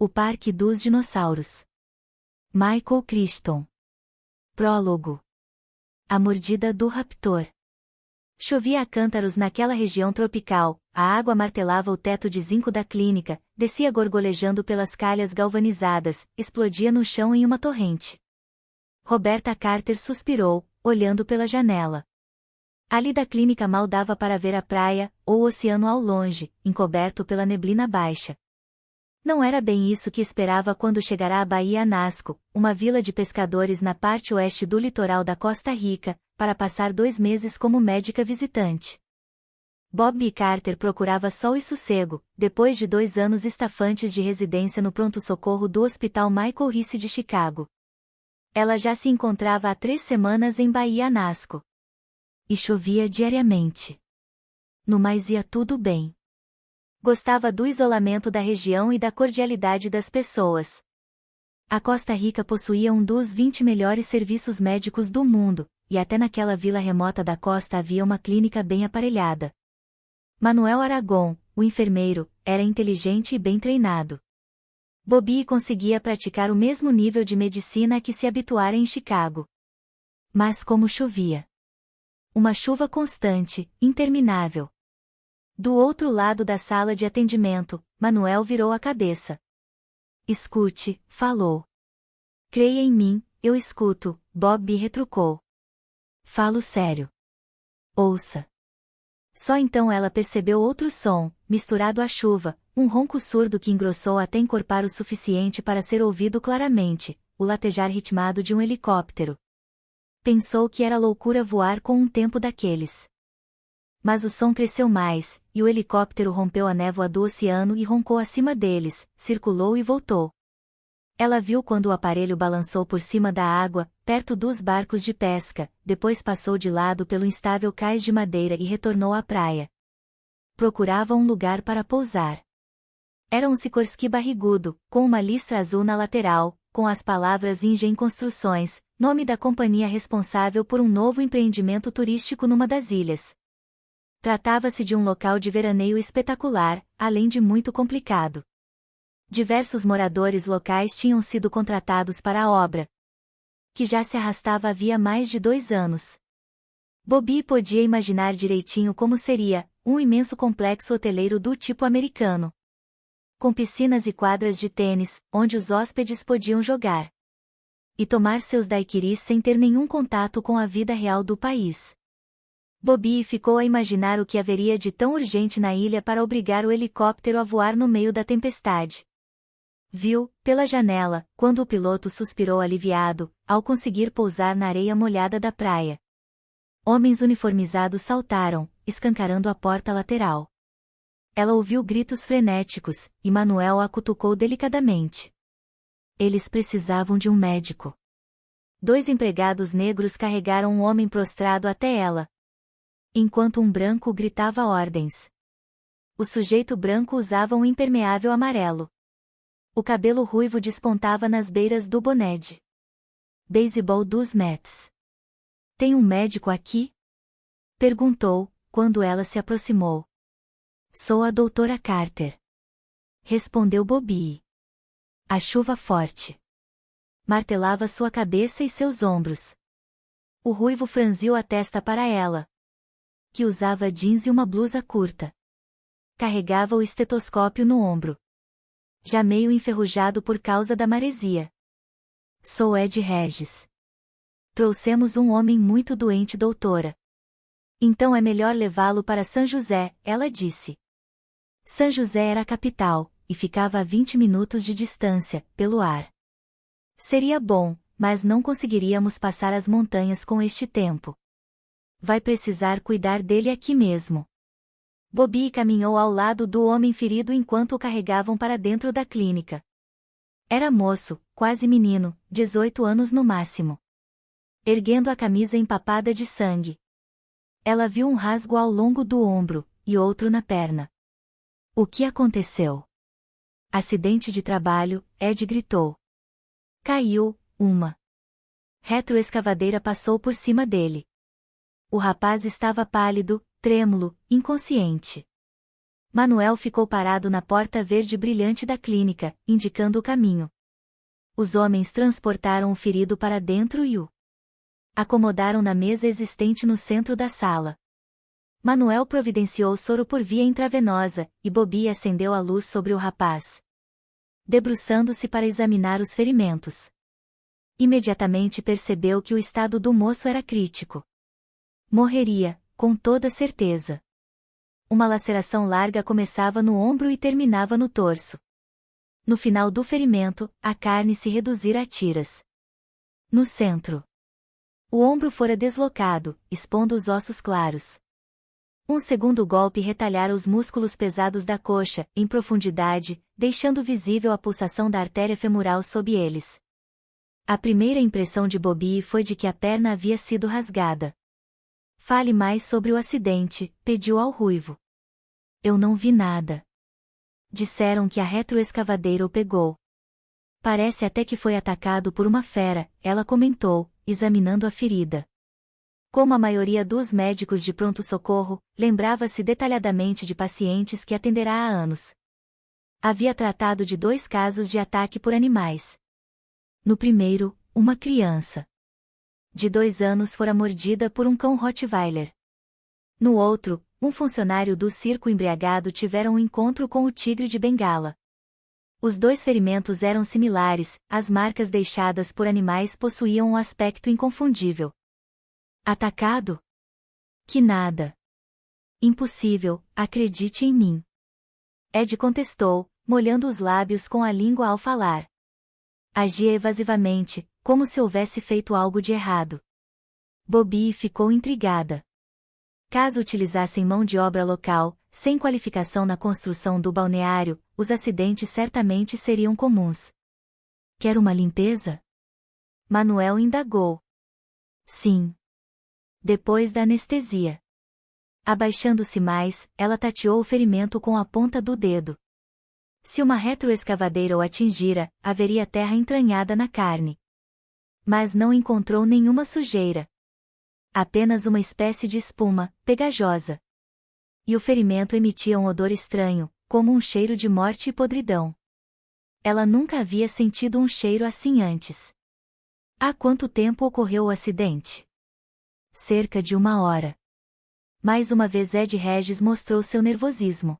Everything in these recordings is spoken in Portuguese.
O Parque dos Dinossauros. Michael Crichton. Prólogo. A mordida do raptor. Chovia a cântaros naquela região tropical, a água martelava o teto de zinco da clínica, descia gorgolejando pelas calhas galvanizadas, explodia no chão em uma torrente. Roberta Carter suspirou, olhando pela janela. Ali da clínica mal dava para ver a praia, ou o oceano ao longe, encoberto pela neblina baixa. Não era bem isso que esperava quando chegará à Baía Nasco, uma vila de pescadores na parte oeste do litoral da Costa Rica, para passar 2 meses como médica visitante. Bobbie Carter procurava sol e sossego, depois de 2 anos estafantes de residência no pronto-socorro do Hospital Michael Reese de Chicago. Ela já se encontrava há 3 semanas em Baía Nasco. E chovia diariamente. No mais ia tudo bem. Gostava do isolamento da região e da cordialidade das pessoas. A Costa Rica possuía um dos 20 melhores serviços médicos do mundo, e até naquela vila remota da costa havia uma clínica bem aparelhada. Manuel Aragon, o enfermeiro, era inteligente e bem treinado. Bobbie conseguia praticar o mesmo nível de medicina a que se habituara em Chicago. Mas como chovia! Uma chuva constante, interminável. Do outro lado da sala de atendimento, Manuel virou a cabeça. Escute, falou. Creia em mim, eu escuto, Bobbie retrucou. Falo sério. Ouça. Só então ela percebeu outro som, misturado à chuva, um ronco surdo que engrossou até encorpar o suficiente para ser ouvido claramente, o latejar ritmado de um helicóptero. Pensou que era loucura voar com um tempo daqueles. Mas o som cresceu mais, e o helicóptero rompeu a névoa do oceano e roncou acima deles, circulou e voltou. Ela viu quando o aparelho balançou por cima da água, perto dos barcos de pesca, depois passou de lado pelo instável cais de madeira e retornou à praia. Procurava um lugar para pousar. Era um Sikorsky barrigudo, com uma listra azul na lateral, com as palavras Ingen Construções, nome da companhia responsável por um novo empreendimento turístico numa das ilhas. Tratava-se de um local de veraneio espetacular, além de muito complicado. Diversos moradores locais tinham sido contratados para a obra, que já se arrastava havia mais de 2 anos. Bobbie podia imaginar direitinho como seria, um imenso complexo hoteleiro do tipo americano. Com piscinas e quadras de tênis, onde os hóspedes podiam jogar e tomar seus daiquiris sem ter nenhum contato com a vida real do país. Bobbie ficou a imaginar o que haveria de tão urgente na ilha para obrigar o helicóptero a voar no meio da tempestade. Viu, pela janela, quando o piloto suspirou aliviado, ao conseguir pousar na areia molhada da praia. Homens uniformizados saltaram, escancarando a porta lateral. Ela ouviu gritos frenéticos, e Manuel a cutucou delicadamente. Eles precisavam de um médico. 2 empregados negros carregaram um homem prostrado até ela, enquanto um branco gritava ordens. O sujeito branco usava um impermeável amarelo. O cabelo ruivo despontava nas beiras do boné de beisebol dos Mets. Tem um médico aqui? Perguntou, quando ela se aproximou. Sou a doutora Carter. Respondeu Bobbie. A chuva forte martelava sua cabeça e seus ombros. O ruivo franziu a testa para ela, que usava jeans e uma blusa curta. Carregava o estetoscópio no ombro, já meio enferrujado por causa da maresia. Sou Ed Regis. Trouxemos um homem muito doente, doutora. Então é melhor levá-lo para São José, ela disse. São José era a capital, e ficava a 20 minutos de distância, pelo ar. Seria bom, mas não conseguiríamos passar as montanhas com este tempo. Vai precisar cuidar dele aqui mesmo. Bobbie caminhou ao lado do homem ferido enquanto o carregavam para dentro da clínica. Era moço, quase menino, 18 anos no máximo. Erguendo a camisa empapada de sangue. Ela viu um rasgo ao longo do ombro, e outro na perna. O que aconteceu? Acidente de trabalho, Ed gritou. Caiu, uma retroescavadeira passou por cima dele. O rapaz estava pálido, trêmulo, inconsciente. Manuel ficou parado na porta verde brilhante da clínica, indicando o caminho. Os homens transportaram o ferido para dentro e o acomodaram na mesa existente no centro da sala. Manuel providenciou soro por via intravenosa, e Bobby acendeu a luz sobre o rapaz, debruçando-se para examinar os ferimentos. Imediatamente percebeu que o estado do moço era crítico. Morreria, com toda certeza. Uma laceração larga começava no ombro e terminava no torso. No final do ferimento, a carne se reduzira a tiras. No centro, o ombro fora deslocado, expondo os ossos claros. Um segundo golpe retalhara os músculos pesados da coxa, em profundidade, deixando visível a pulsação da artéria femoral sob eles. A primeira impressão de Bobby foi de que a perna havia sido rasgada. Fale mais sobre o acidente, pediu ao ruivo. Eu não vi nada. Disseram que a retroescavadeira o pegou. Parece até que foi atacado por uma fera, ela comentou, examinando a ferida. Como a maioria dos médicos de pronto-socorro, lembrava-se detalhadamente de pacientes que atenderá há anos. Havia tratado de 2 casos de ataque por animais. No primeiro, uma criança de 2 anos fora mordida por um cão Rottweiler. No outro, um funcionário do circo embriagado tivera um encontro com o tigre de Bengala. Os 2 ferimentos eram similares, as marcas deixadas por animais possuíam um aspecto inconfundível. Atacado? Que nada. Impossível, acredite em mim. Ed contestou, molhando os lábios com a língua ao falar. Agia evasivamente, como se houvesse feito algo de errado. Bobby ficou intrigada. Caso utilizassem mão de obra local, sem qualificação na construção do balneário, os acidentes certamente seriam comuns. Quer uma limpeza? Manuel indagou. Sim. Depois da anestesia. Abaixando-se mais, ela tateou o ferimento com a ponta do dedo. Se uma retroescavadeira o atingira, haveria terra entranhada na carne. Mas não encontrou nenhuma sujeira. Apenas uma espécie de espuma, pegajosa. E o ferimento emitia um odor estranho, como um cheiro de morte e podridão. Ela nunca havia sentido um cheiro assim antes. Há quanto tempo ocorreu o acidente? Cerca de 1 hora. Mais uma vez Ed Regis mostrou seu nervosismo.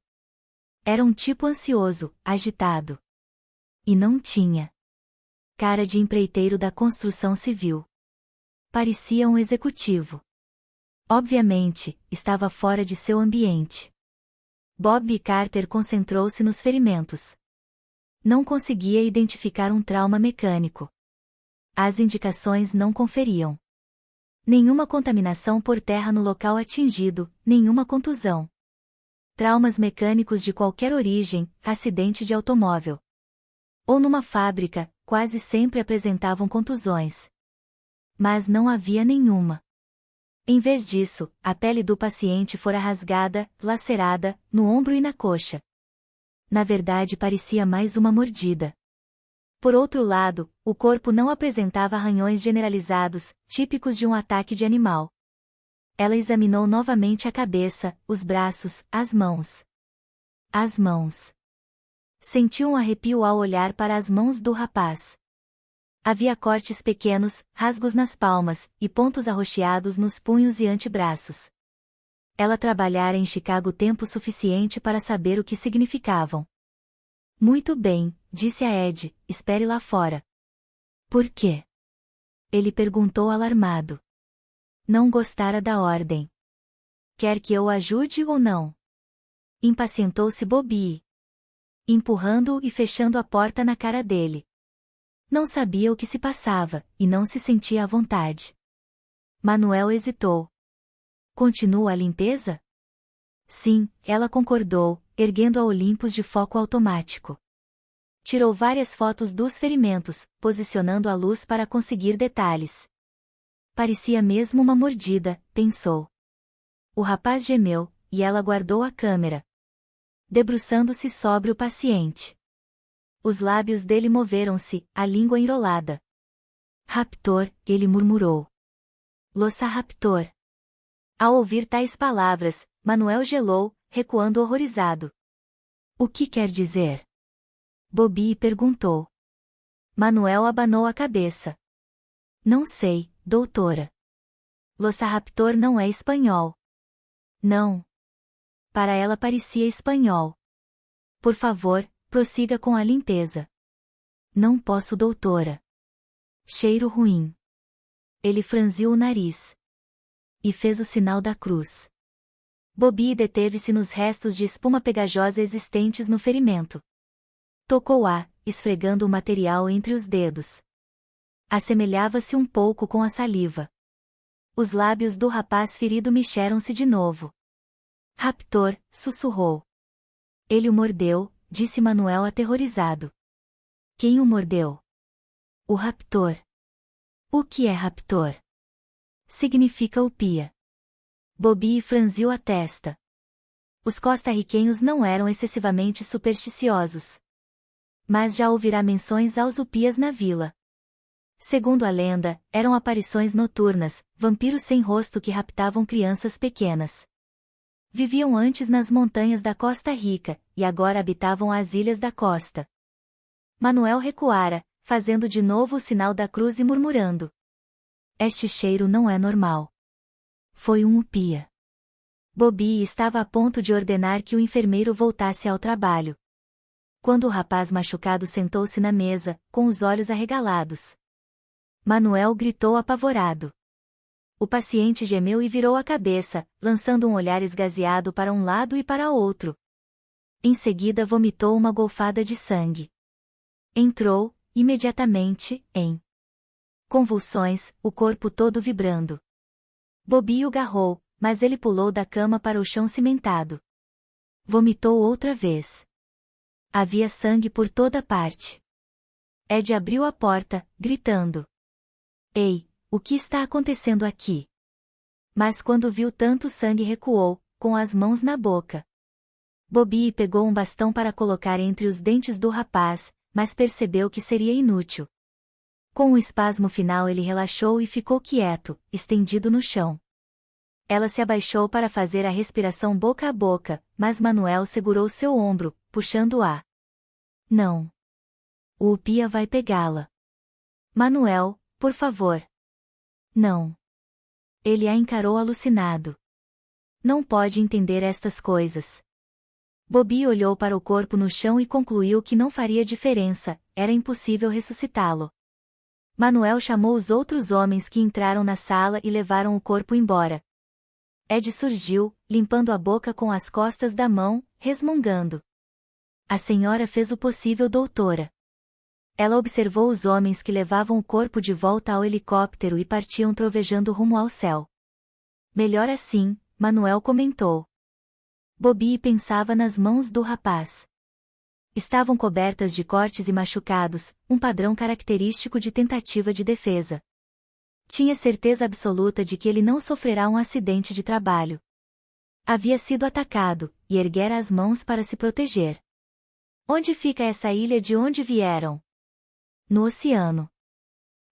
Era um tipo ansioso, agitado. E não tinha cara de empreiteiro da construção civil. Parecia um executivo. Obviamente, estava fora de seu ambiente. Bob Carter concentrou-se nos ferimentos. Não conseguia identificar um trauma mecânico. As indicações não conferiam nenhuma contaminação por terra no local atingido, nenhuma contusão. Traumas mecânicos de qualquer origem, acidente de automóvel ou numa fábrica, quase sempre apresentavam contusões. Mas não havia nenhuma. Em vez disso, a pele do paciente fora rasgada, lacerada, no ombro e na coxa. Na verdade parecia mais uma mordida. Por outro lado, o corpo não apresentava arranhões generalizados, típicos de um ataque de animal. Ela examinou novamente a cabeça, os braços, as mãos. As mãos. Sentiu um arrepio ao olhar para as mãos do rapaz. Havia cortes pequenos, rasgos nas palmas, e pontos arroxeados nos punhos e antebraços. Ela trabalhara em Chicago tempo suficiente para saber o que significavam. Muito bem, disse a Ed, espere lá fora. Por quê? Ele perguntou alarmado. Não gostara da ordem. Quer que eu o ajude ou não? Impacientou-se Bobby, empurrando-o e fechando a porta na cara dele. Não sabia o que se passava, e não se sentia à vontade. Manuel hesitou. Continua a limpeza? Sim, ela concordou, erguendo a Olympus de foco automático. Tirou várias fotos dos ferimentos, posicionando a luz para conseguir detalhes. Parecia mesmo uma mordida, pensou. O rapaz gemeu, e ela guardou a câmera, debruçando-se sobre o paciente. Os lábios dele moveram-se, a língua enrolada. Raptor, ele murmurou. Losa Raptor. Ao ouvir tais palavras, Manuel gelou, recuando horrorizado. O que quer dizer? Bobby perguntou. Manuel abanou a cabeça. Não sei, doutora. Los raptor não é espanhol. Não. Para ela parecia espanhol. Por favor, prossiga com a limpeza. Não posso, doutora. Cheiro ruim. Ele franziu o nariz. E fez o sinal da cruz. Bobby deteve-se nos restos de espuma pegajosa existentes no ferimento. Tocou-a, esfregando o material entre os dedos. Assemelhava-se um pouco com a saliva. Os lábios do rapaz ferido mexeram-se de novo. Raptor, sussurrou. Ele o mordeu, disse Manuel aterrorizado. Quem o mordeu? O raptor. O que é raptor? Significa upia. Bobby franziu a testa. Os costarriquenhos não eram excessivamente supersticiosos. Mas já ouvirá menções aos upias na vila. Segundo a lenda, eram aparições noturnas, vampiros sem rosto que raptavam crianças pequenas. Viviam antes nas montanhas da Costa Rica, e agora habitavam as ilhas da costa. Manuel recuara, fazendo de novo o sinal da cruz e murmurando. Este cheiro não é normal. Foi um upia. Bobby estava a ponto de ordenar que o enfermeiro voltasse ao trabalho. Quando o rapaz machucado sentou-se na mesa, com os olhos arregalados. Manuel gritou apavorado. O paciente gemeu e virou a cabeça, lançando um olhar esgazeado para um lado e para outro. Em seguida vomitou uma golfada de sangue. Entrou, imediatamente, em convulsões, o corpo todo vibrando. Bobby o agarrou, mas ele pulou da cama para o chão cimentado. Vomitou outra vez. Havia sangue por toda parte. Ed abriu a porta, gritando. Ei, o que está acontecendo aqui? Mas quando viu tanto sangue recuou, com as mãos na boca. Bobby pegou um bastão para colocar entre os dentes do rapaz, mas percebeu que seria inútil. Com um espasmo final ele relaxou e ficou quieto, estendido no chão. Ela se abaixou para fazer a respiração boca a boca, mas Manuel segurou seu ombro, puxando-a. Não. O upia vai pegá-la. Manuel, por favor. Não. Ele a encarou alucinado. Não pode entender estas coisas. Bobby olhou para o corpo no chão e concluiu que não faria diferença, era impossível ressuscitá-lo. Manuel chamou os outros homens que entraram na sala e levaram o corpo embora. Ed surgiu, limpando a boca com as costas da mão, resmungando. A senhora fez o possível, doutora. Ela observou os homens que levavam o corpo de volta ao helicóptero e partiam trovejando rumo ao céu. Melhor assim, Manuel comentou. Bobby pensava nas mãos do rapaz. Estavam cobertas de cortes e machucados, um padrão característico de tentativa de defesa. Tinha certeza absoluta de que ele não sofrerá um acidente de trabalho. Havia sido atacado, e erguera as mãos para se proteger. Onde fica essa ilha de onde vieram? No oceano.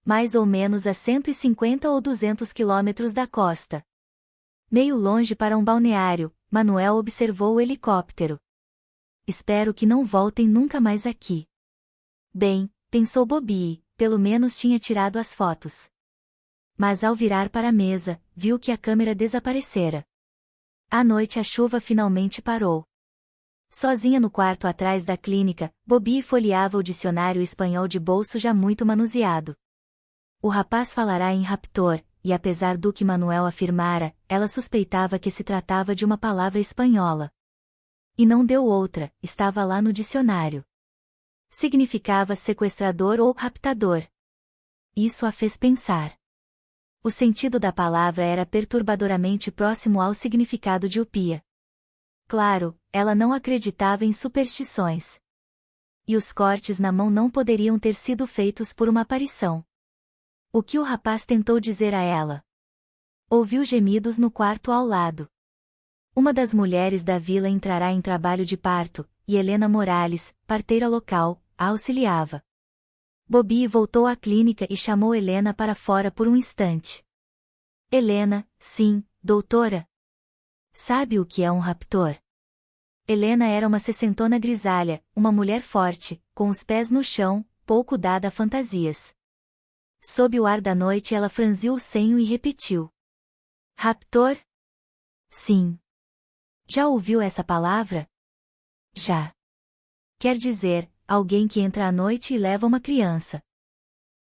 Mais ou menos a 150 ou 200 quilômetros da costa. Meio longe para um balneário, Manuel observou o helicóptero. Espero que não voltem nunca mais aqui. Bem, pensou Bobby, pelo menos tinha tirado as fotos. Mas ao virar para a mesa, viu que a câmera desaparecera. À noite a chuva finalmente parou. Sozinha no quarto atrás da clínica, Bobby folheava o dicionário espanhol de bolso já muito manuseado. O rapaz falará em raptor, e apesar do que Manuel afirmara, ela suspeitava que se tratava de uma palavra espanhola. E não deu outra, estava lá no dicionário. Significava sequestrador ou raptador. Isso a fez pensar. O sentido da palavra era perturbadoramente próximo ao significado de upia. Claro, ela não acreditava em superstições. E os cortes na mão não poderiam ter sido feitos por uma aparição. O que o rapaz tentou dizer a ela? Ouviu gemidos no quarto ao lado. Uma das mulheres da vila entrará em trabalho de parto, e Helena Morales, parteira local, a auxiliava. Bobby voltou à clínica e chamou Helena para fora por um instante. Helena, sim, doutora. Sabe o que é um raptor? Helena era uma sessentona grisalha, uma mulher forte, com os pés no chão, pouco dada a fantasias. Sob o ar da noite ela franziu o senho e repetiu. Raptor? Sim. Já ouviu essa palavra? Já. Quer dizer, alguém que entra à noite e leva uma criança.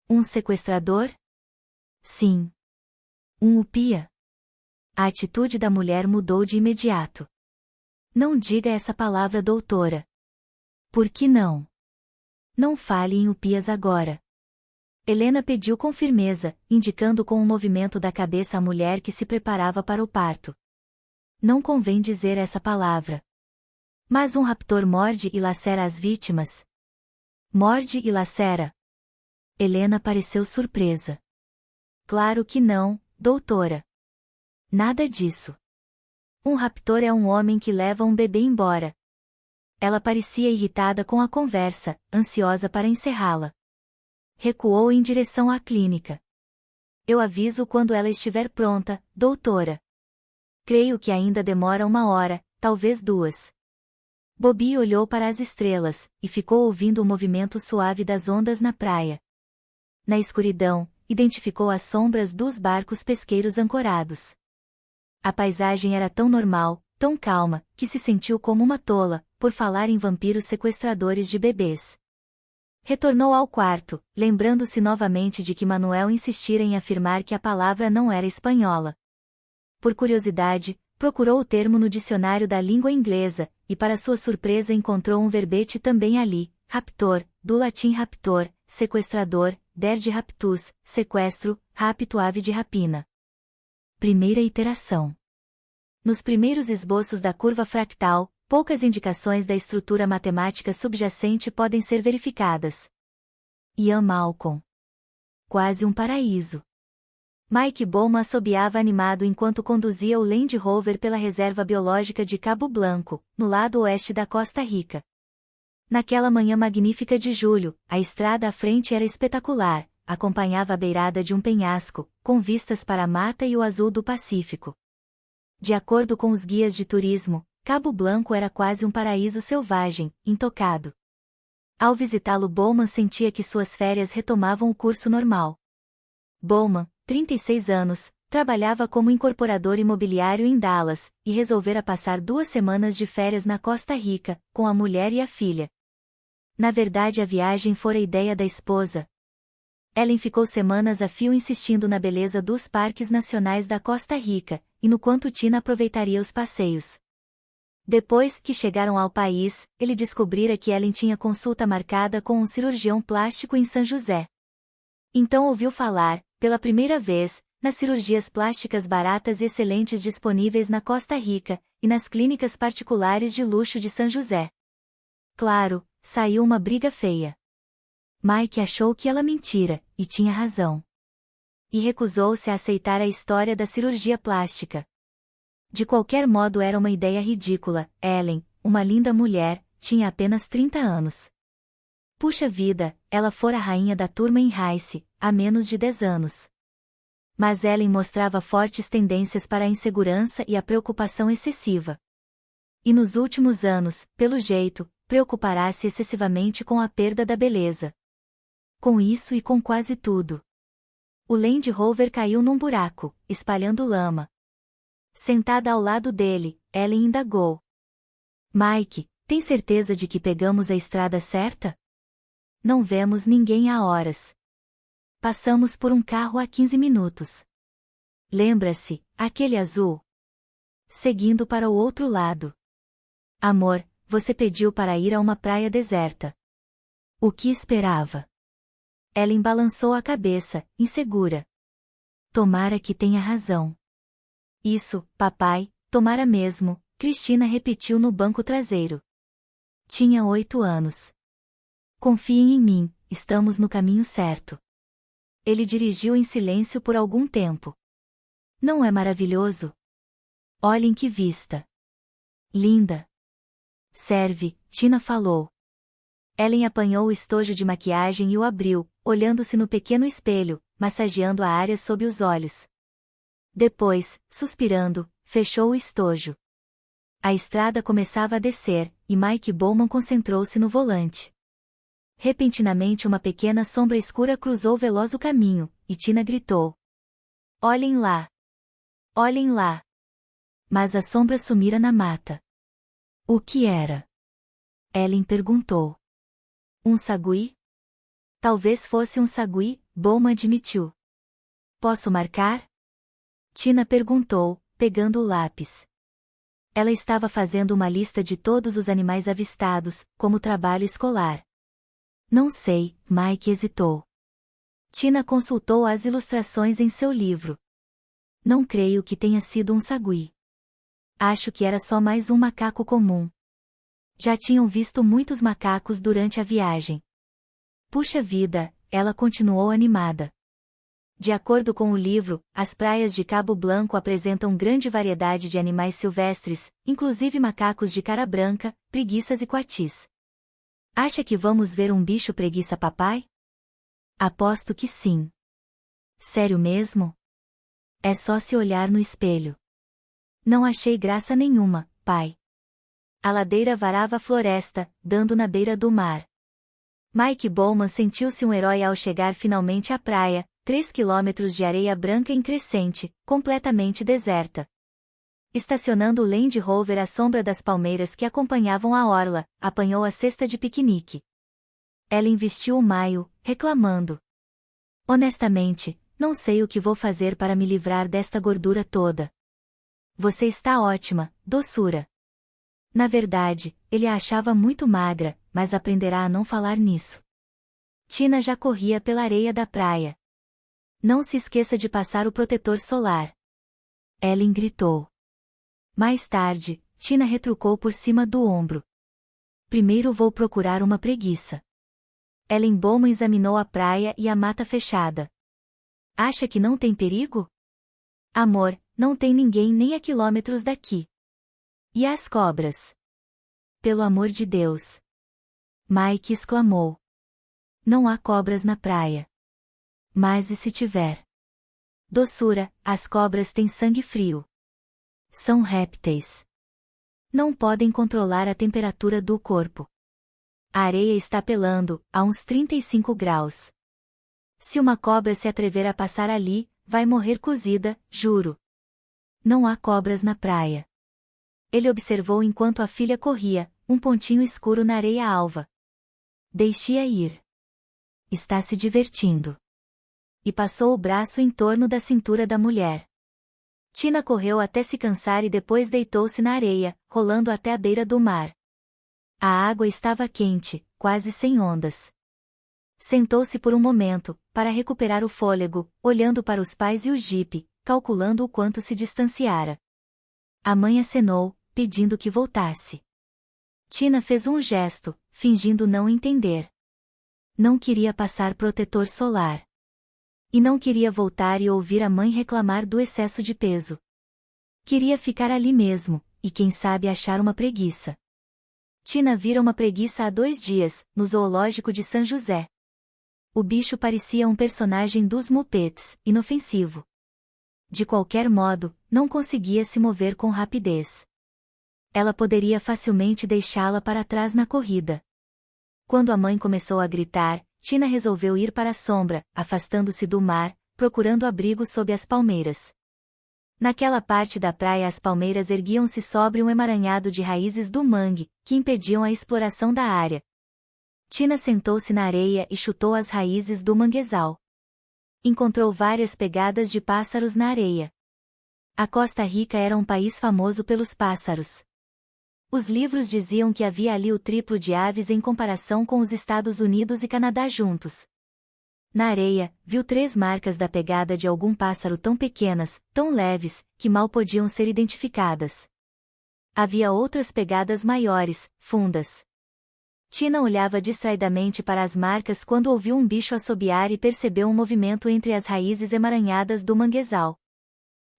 Um sequestrador? Sim. Um upia? A atitude da mulher mudou de imediato. Não diga essa palavra, doutora. Por que não? Não fale em upias agora. Helena pediu com firmeza, indicando com um movimento da cabeça a mulher que se preparava para o parto. Não convém dizer essa palavra. Mas um raptor morde e lacera as vítimas. Morde e lacera. Helena pareceu surpresa. Claro que não, doutora. Nada disso. Um raptor é um homem que leva um bebê embora. Ela parecia irritada com a conversa, ansiosa para encerrá-la. Recuou em direção à clínica. Eu aviso quando ela estiver pronta, doutora. Creio que ainda demora 1 hora, talvez 2. Bobby olhou para as estrelas, e ficou ouvindo o movimento suave das ondas na praia. Na escuridão, identificou as sombras dos barcos pesqueiros ancorados. A paisagem era tão normal, tão calma, que se sentiu como uma tola, por falar em vampiros sequestradores de bebês. Retornou ao quarto, lembrando-se novamente de que Manuel insistira em afirmar que a palavra não era espanhola. Por curiosidade, procurou o termo no dicionário da língua inglesa, e para sua surpresa encontrou um verbete também ali, raptor, do latim raptor, sequestrador, de raptus, sequestro, rapto ave de rapina. Primeira iteração. Nos primeiros esboços da curva fractal, poucas indicações da estrutura matemática subjacente podem ser verificadas. Ian Malcolm. Quase um paraíso. Mike Bowman assobiava animado enquanto conduzia o Land Rover pela reserva biológica de Cabo Blanco, no lado oeste da Costa Rica. Naquela manhã magnífica de julho, a estrada à frente era espetacular, acompanhava a beirada de um penhasco, com vistas para a mata e o azul do Pacífico. De acordo com os guias de turismo, Cabo Blanco era quase um paraíso selvagem, intocado. Ao visitá-lo, Bowman sentia que suas férias retomavam o curso normal. Bowman, 36 anos, trabalhava como incorporador imobiliário em Dallas, e resolvera passar 2 semanas de férias na Costa Rica, com a mulher e a filha. Na verdade, a viagem fora ideia da esposa. Ellen ficou semanas a fio insistindo na beleza dos parques nacionais da Costa Rica, e no quanto Tina aproveitaria os passeios. Depois que chegaram ao país, ele descobrira que Ellen tinha consulta marcada com um cirurgião plástico em São José. Então ouviu falar, pela primeira vez, nas cirurgias plásticas baratas e excelentes disponíveis na Costa Rica, e nas clínicas particulares de luxo de São José. Claro, saiu uma briga feia. Mike achou que ela mentira, e tinha razão. E recusou-se a aceitar a história da cirurgia plástica. De qualquer modo era uma ideia ridícula. Ellen, uma linda mulher, tinha apenas 30 anos. Puxa vida, ela fora a rainha da turma em Rice, há menos de 10 anos. Mas Ellen mostrava fortes tendências para a insegurança e a preocupação excessiva. E nos últimos anos, pelo jeito, preocupará-se excessivamente com a perda da beleza. Com isso e com quase tudo. O Land Rover caiu num buraco, espalhando lama. Sentada ao lado dele, Ellen indagou. Mike, tem certeza de que pegamos a estrada certa? Não vemos ninguém há horas. Passamos por um carro há 15 minutos. Lembra-se, aquele azul? Seguindo para o outro lado. Amor, você pediu para ir a uma praia deserta. O que esperava? Ellen balançou a cabeça, insegura. Tomara que tenha razão. Isso, papai, tomara mesmo, Cristina repetiu no banco traseiro. Tinha 8 anos. Confiem em mim, estamos no caminho certo. Ele dirigiu em silêncio por algum tempo. Não é maravilhoso? Olhem que vista. Linda. Serve, Tina falou. Ellen apanhou o estojo de maquiagem e o abriu, olhando-se no pequeno espelho, massageando a área sob os olhos. Depois, suspirando, fechou o estojo. A estrada começava a descer, e Mike Bowman concentrou-se no volante. Repentinamente uma pequena sombra escura cruzou veloz o caminho, e Tina gritou. Olhem lá! Olhem lá! Mas a sombra sumira na mata. O que era? Ellen perguntou. Um sagui? Talvez fosse um sagui, Bowman admitiu. Posso marcar? Tina perguntou, pegando o lápis. Ela estava fazendo uma lista de todos os animais avistados, como trabalho escolar. Não sei, Mike hesitou. Tina consultou as ilustrações em seu livro. Não creio que tenha sido um sagui. Acho que era só mais um macaco comum. Já tinham visto muitos macacos durante a viagem. Puxa vida, ela continuou animada. De acordo com o livro, as praias de Cabo Blanco apresentam grande variedade de animais silvestres, inclusive macacos de cara branca, preguiças e coatis. Acha que vamos ver um bicho preguiça papai? Aposto que sim. Sério mesmo? É só se olhar no espelho. Não achei graça nenhuma, pai. A ladeira varava a floresta, dando na beira do mar. Mike Bowman sentiu-se um herói ao chegar finalmente à praia, 3 quilômetros de areia branca em crescente, completamente deserta. Estacionando o Land Rover à sombra das palmeiras que acompanhavam a orla, apanhou a cesta de piquenique. Ela vestiu o maio, reclamando. Honestamente, não sei o que vou fazer para me livrar desta gordura toda. Você está ótima, doçura. Na verdade, ele a achava muito magra, mas aprenderá a não falar nisso. Tina já corria pela areia da praia. Não se esqueça de passar o protetor solar. Ellen gritou. Mais tarde, Tina retrucou por cima do ombro. Primeiro vou procurar uma preguiça. Ellen Bowman examinou a praia e a mata fechada. Acha que não tem perigo? Amor, não tem ninguém nem a quilômetros daqui. E as cobras? Pelo amor de Deus! Mike exclamou. Não há cobras na praia. Mas e se tiver? Doçura, as cobras têm sangue frio. São répteis. Não podem controlar a temperatura do corpo. A areia está pelando, a uns 35 graus. Se uma cobra se atrever a passar ali, vai morrer cozida, juro. Não há cobras na praia. Ele observou enquanto a filha corria, um pontinho escuro na areia alva. Deixe-a ir. Está se divertindo. E passou o braço em torno da cintura da mulher. Tina correu até se cansar e depois deitou-se na areia, rolando até a beira do mar. A água estava quente, quase sem ondas. Sentou-se por um momento, para recuperar o fôlego, olhando para os pais e o jipe, calculando o quanto se distanciara. A mãe acenou, pedindo que voltasse. Tina fez um gesto, fingindo não entender. Não queria passar protetor solar. E não queria voltar e ouvir a mãe reclamar do excesso de peso. Queria ficar ali mesmo, e quem sabe achar uma preguiça. Tina vira uma preguiça há 2 dias, no zoológico de São José. O bicho parecia um personagem dos Muppets, inofensivo. De qualquer modo, não conseguia se mover com rapidez. Ela poderia facilmente deixá-la para trás na corrida. Quando a mãe começou a gritar, Tina resolveu ir para a sombra, afastando-se do mar, procurando abrigo sob as palmeiras. Naquela parte da praia as palmeiras erguiam-se sobre um emaranhado de raízes do mangue, que impediam a exploração da área. Tina sentou-se na areia e chutou as raízes do manguezal. Encontrou várias pegadas de pássaros na areia. A Costa Rica era um país famoso pelos pássaros. Os livros diziam que havia ali o triplo de aves em comparação com os Estados Unidos e Canadá juntos. Na areia, viu 3 marcas da pegada de algum pássaro tão pequenas, tão leves, que mal podiam ser identificadas. Havia outras pegadas maiores, fundas. Tina olhava distraidamente para as marcas quando ouviu um bicho assobiar e percebeu um movimento entre as raízes emaranhadas do manguezal.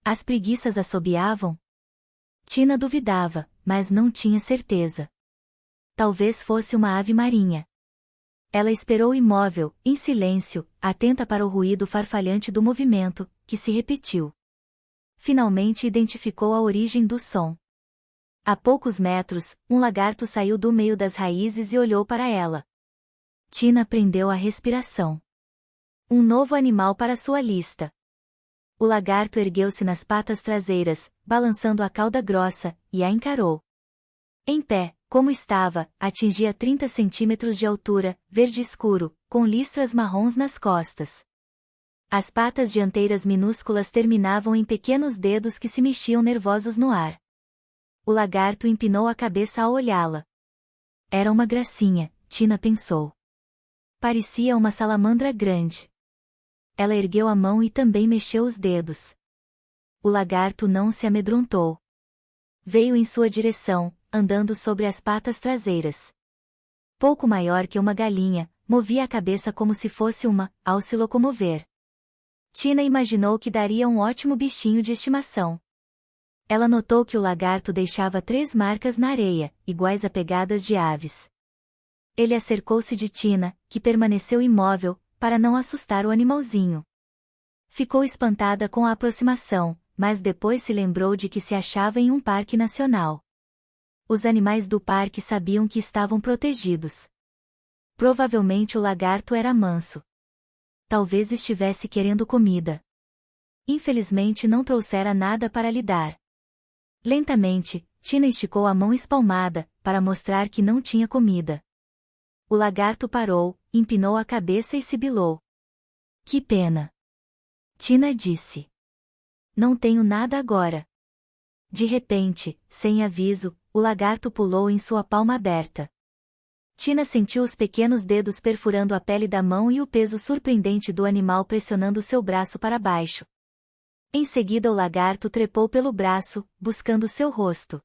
As preguiças assobiavam? Tina duvidava, mas não tinha certeza. Talvez fosse uma ave marinha. Ela esperou imóvel, em silêncio, atenta para o ruído farfalhante do movimento, que se repetiu. Finalmente identificou a origem do som. A poucos metros, um lagarto saiu do meio das raízes e olhou para ela. Tina prendeu a respiração. Um novo animal para sua lista. O lagarto ergueu-se nas patas traseiras, balançando a cauda grossa, e a encarou. Em pé, como estava, atingia 30 centímetros de altura, verde escuro, com listras marrons nas costas. As patas dianteiras minúsculas terminavam em pequenos dedos que se mexiam nervosos no ar. O lagarto empinou a cabeça ao olhá-la. Era uma gracinha, Tina pensou. Parecia uma salamandra grande. Ela ergueu a mão e também mexeu os dedos. O lagarto não se amedrontou. Veio em sua direção, andando sobre as patas traseiras. Pouco maior que uma galinha, movia a cabeça como se fosse uma, ao se locomover. Tina imaginou que daria um ótimo bichinho de estimação. Ela notou que o lagarto deixava 3 marcas na areia, iguais a pegadas de aves. Ele acercou-se de Tina, que permaneceu imóvel, para não assustar o animalzinho. Ficou espantada com a aproximação, mas depois se lembrou de que se achava em um parque nacional. Os animais do parque sabiam que estavam protegidos. Provavelmente o lagarto era manso. Talvez estivesse querendo comida. Infelizmente não trouxera nada para lhe dar. Lentamente, Tina esticou a mão espalmada, para mostrar que não tinha comida. O lagarto parou, empinou a cabeça e sibilou. Que pena. Tina disse. Não tenho nada agora. De repente, sem aviso, o lagarto pulou em sua palma aberta. Tina sentiu os pequenos dedos perfurando a pele da mão e o peso surpreendente do animal pressionando seu braço para baixo. Em seguida o lagarto trepou pelo braço, buscando seu rosto.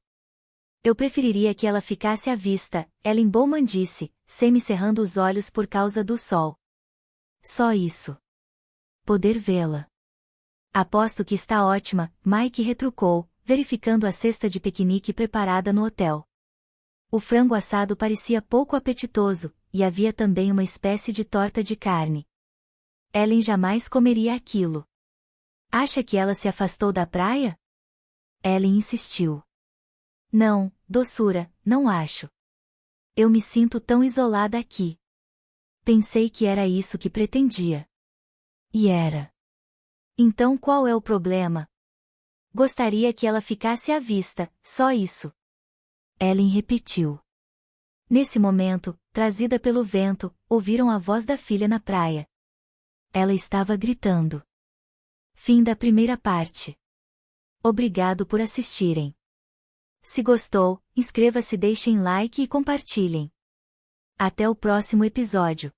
Eu preferiria que ela ficasse à vista, Ellen Bowman disse, semicerrando os olhos por causa do sol. Só isso. Poder vê-la. Aposto que está ótima, Mike retrucou, verificando a cesta de piquenique preparada no hotel. O frango assado parecia pouco apetitoso, e havia também uma espécie de torta de carne. Ellen jamais comeria aquilo. Acha que ela se afastou da praia? Ellen insistiu. Não, doçura, não acho. Eu me sinto tão isolada aqui. Pensei que era isso que pretendia. E era. Então qual é o problema? Gostaria que ela ficasse à vista, só isso. Ellen repetiu. Nesse momento, trazida pelo vento, ouviram a voz da filha na praia. Ela estava gritando. Fim da primeira parte. Obrigado por assistirem. Se gostou, inscreva-se, deixem like e compartilhem. Até o próximo episódio.